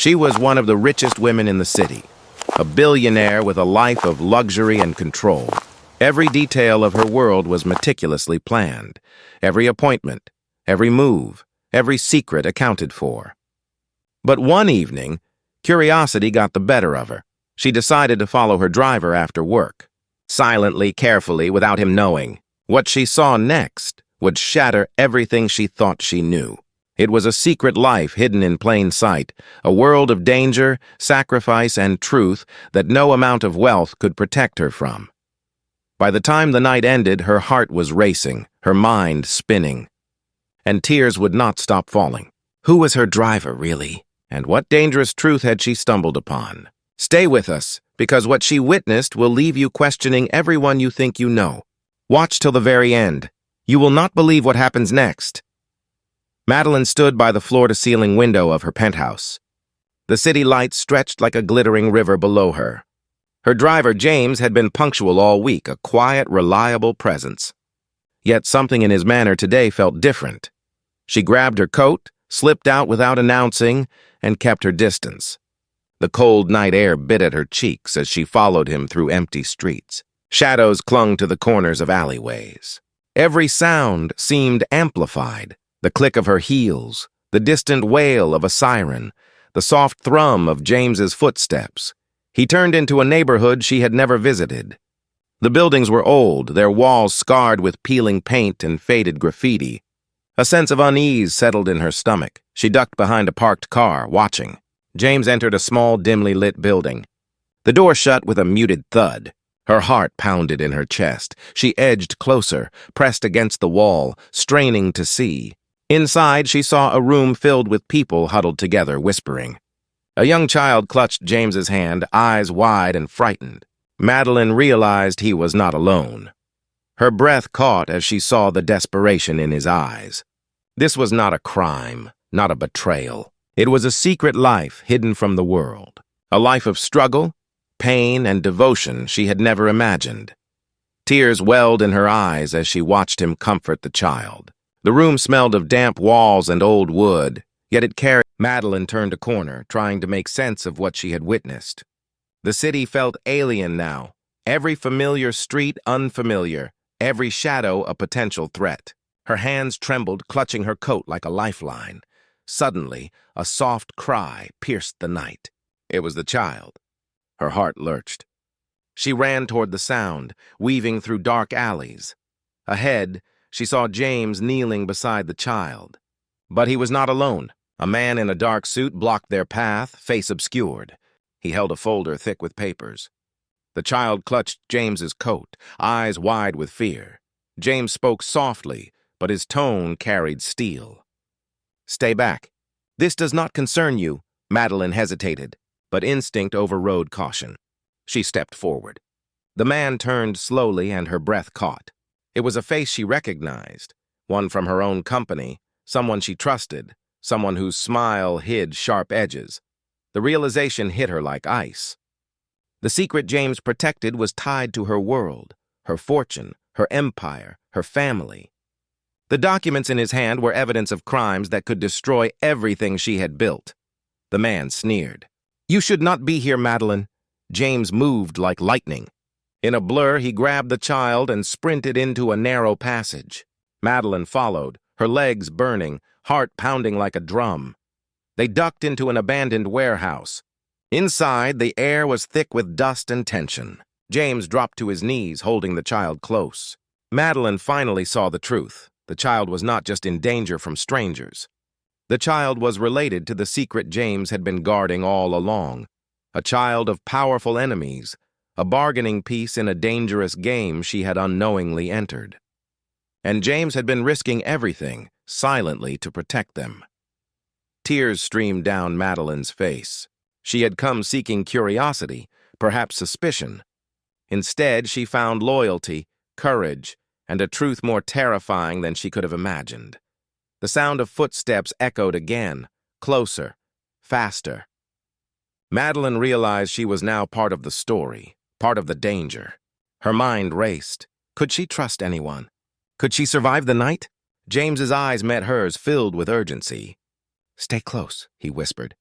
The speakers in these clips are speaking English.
She was one of the richest women in the city, a billionaire with a life of luxury and control. Every detail of her world was meticulously planned. Every appointment, every move, every secret accounted for. But one evening, curiosity got the better of her. She decided to follow her driver after work. Silently, carefully, without him knowing. What she saw next would shatter everything she thought she knew. It was a secret life hidden in plain sight, a world of danger, sacrifice, and truth that no amount of wealth could protect her from. By the time the night ended, her heart was racing, her mind spinning, and tears would not stop falling. Who was her driver, really? And what dangerous truth had she stumbled upon? Stay with us, because what she witnessed will leave you questioning everyone you think you know. Watch till the very end. You will not believe what happens next. Madeline stood by the floor-to-ceiling window of her penthouse. The city lights stretched like a glittering river below her. Her driver, James, had been punctual all week, a quiet, reliable presence. Yet something in his manner today felt different. She grabbed her coat, slipped out without announcing, and kept her distance. The cold night air bit at her cheeks as she followed him through empty streets. Shadows clung to the corners of alleyways. Every sound seemed amplified. The click of her heels, the distant wail of a siren, the soft thrum of James's footsteps. He turned into a neighborhood she had never visited. The buildings were old, their walls scarred with peeling paint and faded graffiti. A sense of unease settled in her stomach. She ducked behind a parked car, watching. James entered a small, dimly lit building. The door shut with a muted thud. Her heart pounded in her chest. She edged closer, pressed against the wall, straining to see. Inside, she saw a room filled with people huddled together, whispering. A young child clutched James's hand, eyes wide and frightened. Madeline realized he was not alone. Her breath caught as she saw the desperation in his eyes. This was not a crime, not a betrayal. It was a secret life hidden from the world. A life of struggle, pain, and devotion she had never imagined. Tears welled in her eyes as she watched him comfort the child. The room smelled of damp walls and old wood, yet it carried. Madeline turned a corner, trying to make sense of what she had witnessed. The city felt alien now, every familiar street unfamiliar, every shadow a potential threat. Her hands trembled, clutching her coat like a lifeline. Suddenly, a soft cry pierced the night. It was the child. Her heart lurched. She ran toward the sound, weaving through dark alleys. Ahead, she saw James kneeling beside the child. But he was not alone. A man in a dark suit blocked their path, face obscured. He held a folder thick with papers. The child clutched James's coat, eyes wide with fear. James spoke softly, but his tone carried steel. "Stay back. This does not concern you." Madeline hesitated, but instinct overrode caution. She stepped forward. The man turned slowly and her breath caught. It was a face she recognized, one from her own company, someone she trusted, someone whose smile hid sharp edges. The realization hit her like ice. The secret James protected was tied to her world, her fortune, her empire, her family. The documents in his hand were evidence of crimes that could destroy everything she had built. The man sneered. "You should not be here, Madeline." James moved like lightning. In a blur, he grabbed the child and sprinted into a narrow passage. Madeline followed, her legs burning, heart pounding like a drum. They ducked into an abandoned warehouse. Inside, the air was thick with dust and tension. James dropped to his knees, holding the child close. Madeline finally saw the truth. The child was not just in danger from strangers. The child was related to the secret James had been guarding all along. A child of powerful enemies, a bargaining piece in a dangerous game she had unknowingly entered. And James had been risking everything, silently, to protect them. Tears streamed down Madeline's face. She had come seeking curiosity, perhaps suspicion. Instead, she found loyalty, courage, and a truth more terrifying than she could have imagined. The sound of footsteps echoed again, closer, faster. Madeline realized she was now part of the story, part of the danger. Her mind raced. Could she trust anyone? Could she survive the night? James's eyes met hers, filled with urgency. "Stay close," he whispered.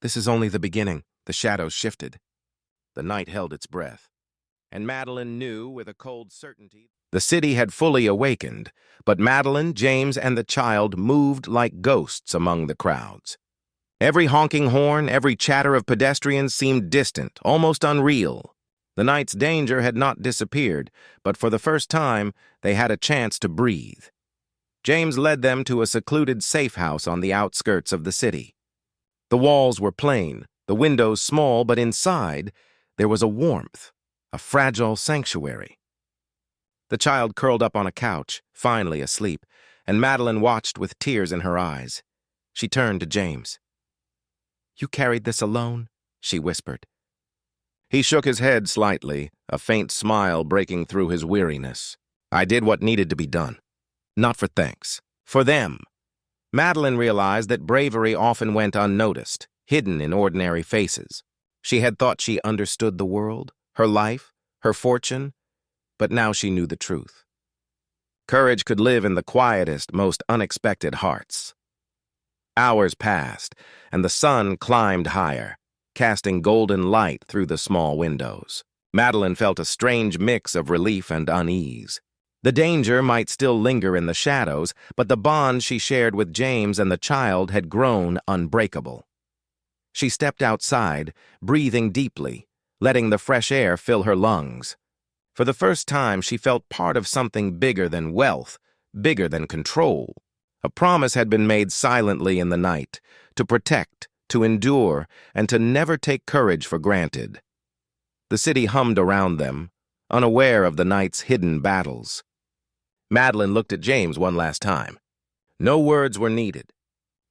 This is only the beginning. The shadows shifted. The night held its breath. And Madeline knew with a cold certainty the city had fully awakened, but Madeline, James, and the child moved like ghosts among the crowds. Every honking horn, every chatter of pedestrians seemed distant, almost unreal. The night's danger had not disappeared, but for the first time, they had a chance to breathe. James led them to a secluded safe house on the outskirts of the city. The walls were plain, the windows small, but inside, there was a warmth, a fragile sanctuary. The child curled up on a couch, finally asleep, and Madeline watched with tears in her eyes. She turned to James. "You carried this alone?" she whispered. He shook his head slightly, a faint smile breaking through his weariness. "I did what needed to be done. Not for thanks. For them." Madeline realized that bravery often went unnoticed, hidden in ordinary faces. She had thought she understood the world, her life, her fortune, but now she knew the truth. Courage could live in the quietest, most unexpected hearts. Hours passed, and the sun climbed higher, casting golden light through the small windows. Madeline felt a strange mix of relief and unease. The danger might still linger in the shadows, but the bond she shared with James and the child had grown unbreakable. She stepped outside, breathing deeply, letting the fresh air fill her lungs. For the first time, she felt part of something bigger than wealth, bigger than control. A promise had been made silently in the night, to protect, to endure, and to never take courage for granted. The city hummed around them, unaware of the night's hidden battles. Madeline looked at James one last time. No words were needed.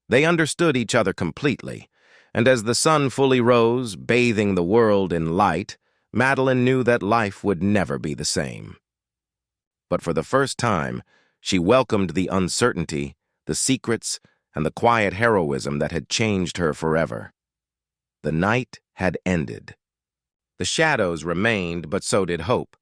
They understood each other completely, and as the sun fully rose, bathing the world in light, Madeline knew that life would never be the same. But for the first time, she welcomed the uncertainty, the secrets, and the quiet heroism that had changed her forever. The night had ended. The shadows remained, but so did hope.